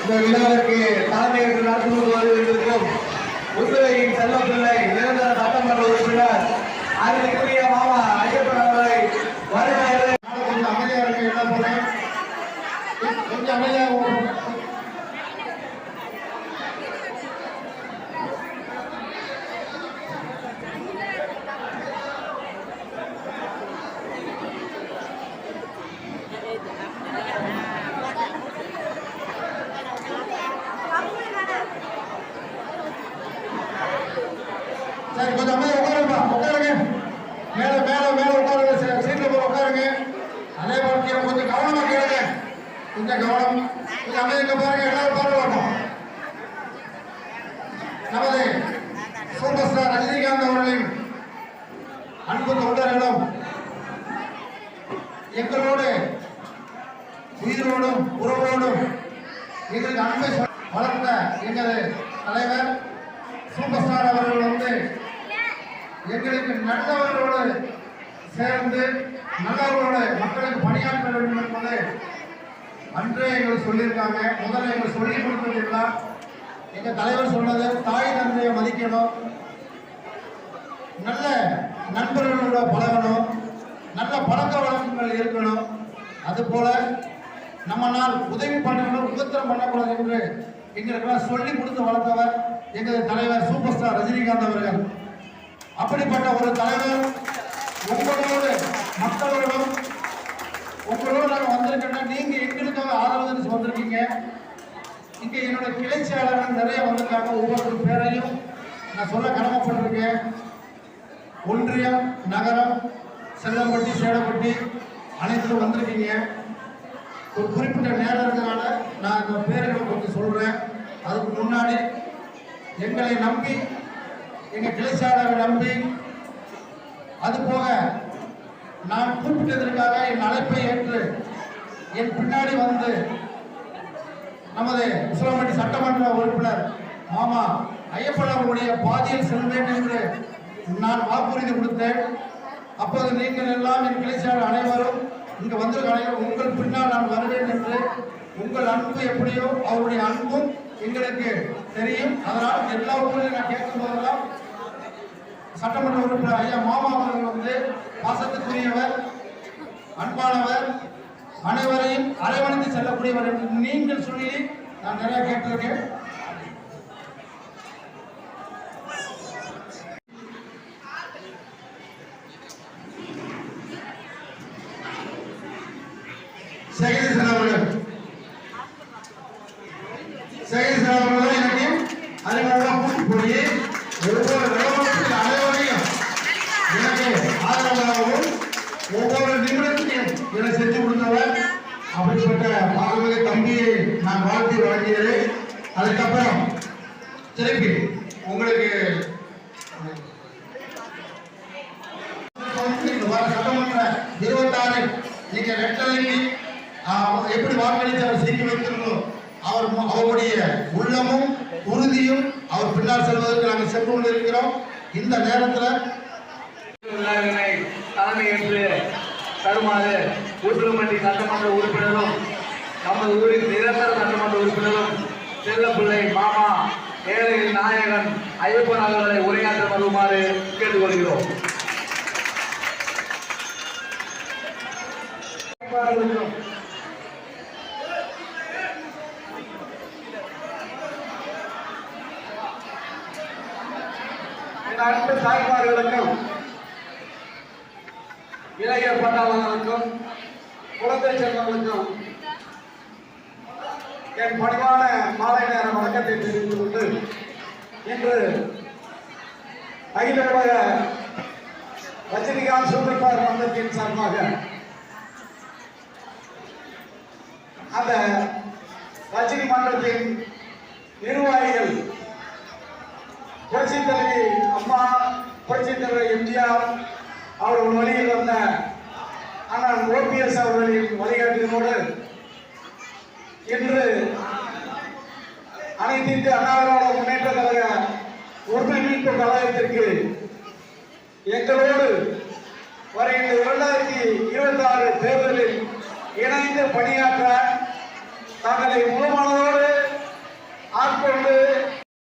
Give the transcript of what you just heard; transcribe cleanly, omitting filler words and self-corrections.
இந்த விழாவிற்கு தலைமையேற்று நடந்து வருவதற்கும் புதுவையின் செல்லப்பிள்ளை நிரந்தர சட்டமன்ற உறுப்பினர் அதற்குரிய மாமா ஐயப்பன் அவர்களை வருகிறது. கொஞ்சம் அமைதியா இருக்க என்ன போறேன், கொஞ்சம் அமைதியாக சரி, கொஞ்சம் அமைதியாக உட்காருப்பா, உட்காருங்க. மேல மேல மேல உட்காருங்க, சீட்ல போய் உட்காருங்க. அதே மாதிரி கொஞ்சம் கவனமா கேளுங்க, கொஞ்சம் கவனம், கொஞ்சம் அமைதியாக பாருங்க, எல்லாரும் பாருங்க. நமது சூப்பர் ஸ்டார் ரஜினிகாந்த் அவர்களின் அன்பு தொண்டர்களும் எங்களோடு உயிரோடும் உறவோடும் எங்களுக்கு அன்பை வளர்த்த எங்களது தலைவர் சூப்பர் ஸ்டார் அவர்கள் எங்களுக்கு நல்லவர்களோடு சேர்ந்து நல்லவர்களோடு மக்களுக்கு பணியாற்ற வேண்டும் என்பது அன்றே எங்களுக்கு சொல்லியிருக்காங்க. முதல்ல எங்களுக்கு சொல்லிக் கொடுத்ததுலாம் எங்கள் தலைவர் சொன்னது, தாய் தந்தையை மதிக்கணும், நல்ல நண்பர்களோட பழகணும், நல்ல பழக்க வழக்கங்கள் இருக்கணும், அதுபோல நம்மளால் உதவி பண்ணணும், உபத்திரம் பண்ணக்கூடாது என்று எங்களுக்கெல்லாம் சொல்லி கொடுத்து வளர்த்தவர் எங்களது தலைவர் சூப்பர் ஸ்டார் ரஜினிகாந்த் அவர்கள். அப்படிப்பட்ட ஒரு தலைவர் உங்களோடு மக்களோடும் உங்களோடு நாங்கள் வந்திருக்கோம்னா நீங்க எங்களுக்காக ஆதரவு வந்திருக்கீங்க. இங்க என்னோட கிளை செயலாளர்கள் நிறைய வந்திருக்காங்க. ஒவ்வொரு பேரையும் நான் சொல்ல கடமைப்பட்டிருக்கேன். ஒன்றியம், நகரம், செல்லம்பட்டி, சேடப்பட்டி அனைத்தும் வந்திருக்கீங்க. ஒரு குறிப்பிட்ட நேரம் இருக்கிறனால நான் இந்த பேர்களை கொஞ்சம் சொல்றேன். அதுக்கு முன்னாடி எங்களை நம்பி, எங்க கிளை செயலாளரை நம்பி, அது போக நான் கூப்பிட்டதற்காக என் அழைப்பை ஏற்று என் பின்னாடி வந்து நமது உசிலம்பட்டி சட்டமன்ற உறுப்பினர் மாமா ஐயப்பன் அவர்களுடைய பாதையில் செல்வேன் என்று நான் வாக்குறுதி கொடுத்தேன். அப்போது நீங்கள் எல்லாம் என் கிளை செயலாளர் அனைவரும் இங்கு வந்திருக்க உங்கள் பின்னால் நான் வருவேன் என்று, உங்கள் அன்பு எப்படியோ அவருடைய அன்பும் எங்களுக்கு தெரியும். அதனால் எல்லா ஊரிலும் நான் கேட்கும் போதெல்லாம் சட்டமன்ற உறுப்பினர் ஐயா மாமா அவர்கள் பாசத்துக்குரியவர், அன்பானவர், அனைவரையும் அரவணைத்து செல்லக்கூடியவர் என்று நீங்கள் சொல்லி நான் நிறைய கேட்டிருக்கேன். சேகரிசன் அவர்கள் எனக்கு அறிமுகமாக கூட்டி போய் ஒவ்வொரு நிலவரத்தில் அனைவரையும் எனக்கு ஆதரவாகவும் ஒவ்வொரு நிமிடத்தையும் என செஞ்சு கொடுத்தவர். அப்படிப்பட்ட பாகவக தம்பியை நான் வாழ்த்தி வழங்குகிறேன். அதுக்கப்புறம் திருப்பி உங்களுக்கு சட்டமன்ற 26 நீங்க ரெட்டலைக்கு எப்படி வாக்களித்து அவர் செய்தி வைத்திருந்தோம், அவருடைய உள்ளமும் உறுதியும் அவர் பின்னால் செல்வதற்கு நாங்கள் சென்று கொண்டிருக்கிறோம். இந்த நேரத்தில் தலைமையேற்று தருமாறு உசிலம்பட்டி சட்டமன்ற உறுப்பினரும் நமது ஊரின் நிரந்தர சட்டமன்ற உறுப்பினரும் செல்லப்பிள்ளை மாமா ஏழையின் நாயகன் ஐயப்பன் அவர்களை உரையாற்ற வருமாறு கேட்டுக்கொள்கிறோம். அன்பு தாய்மார்களுக்கும் இளைஞர் பட்டாளர்களுக்கும் குழந்தை செல்வங்களுக்கும் என் பணிவான மாலை நேர வணக்கத்தை தெரிவித்துக் கொண்டு இன்று அகில உலக ரஜினிகாந்த் சூப்பர் ஸ்டார் மன்றத்தின் சார்பாக அந்த ரஜினி மன்றத்தின் நிர்வாகிகள் புரட்சி தலைவி அம்மா, புரட்சி தலைவர் எம்ஜிஆர் அவர்கள் வழியில் வந்த ஆனால் ஓபிஎஸ் அவர்களின் வழிகாட்டினோடு இன்று அனைத்து இந்திய அண்ணா திராவிட முன்னேற்ற கழக உரிமை மீட்பு கழகத்திற்கு எங்களோடு வருகின்ற 2026 தேர்தலில் இணைந்து பணியாற்ற